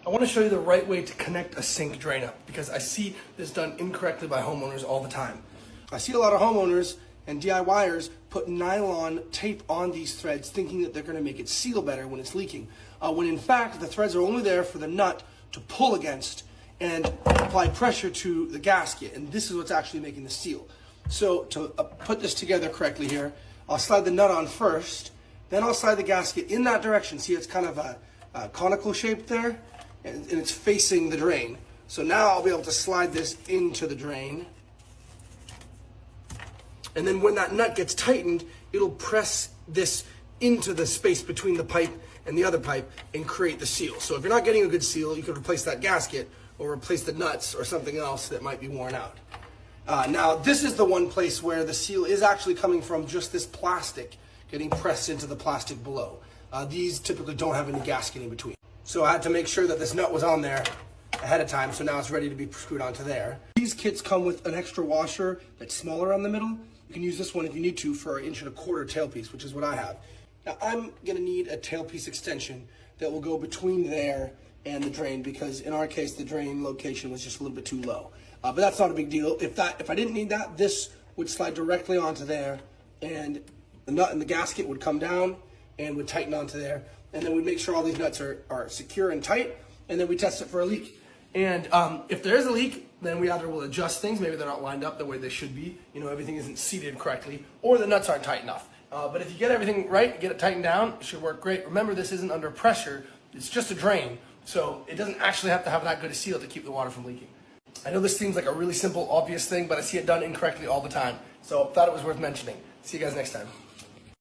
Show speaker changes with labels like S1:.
S1: I want to show you the right way to connect a sink drain up because I see this done incorrectly by homeowners all the time. I see a lot of homeowners and DIYers put nylon tape on these threads thinking that they're going to make it seal better when it's leaking. When in fact the threads are only there for the nut to pull against and apply pressure to the gasket, and this is what's actually making the seal. So to put this together correctly here, I'll slide the nut on first, then I'll slide the gasket in that direction. See, it's kind of a conical shape there, and it's facing the drain. So now I'll be able to slide this into the drain. And then when that nut gets tightened, it'll press this into the space between the pipe and the other pipe and create the seal. So if you're not getting a good seal, you could replace that gasket or replace the nuts or something else that might be worn out. Now, this is the one place where the seal is actually coming from just this plastic getting pressed into the plastic below. These typically don't have any gasket in between. So I had to make sure that this nut was on there ahead of time, so now it's ready to be screwed onto there. These kits come with an extra washer that's smaller on the middle. You can use this one if you need to for an 1.25 inch tailpiece, which is what I have. Now I'm gonna need a tailpiece extension that will go between there and the drain, because in our case the drain location was just a little bit too low. But that's not a big deal. If I didn't need that, this would slide directly onto there, and the nut and the gasket would come down and would tighten onto there, and then we'd make sure all these nuts are secure and tight, and then we test it for a leak. And if there is a leak, then we either will adjust things, maybe they're not lined up the way they should be, everything isn't seated correctly, or the nuts aren't tight enough. But if you get everything right, get it tightened down, it should work great. Remember, this isn't under pressure, it's just a drain, so it doesn't actually have to have that good a seal to keep the water from leaking. I know this seems like a really simple, obvious thing, but I see it done incorrectly all the time, so I thought it was worth mentioning. See you guys next time.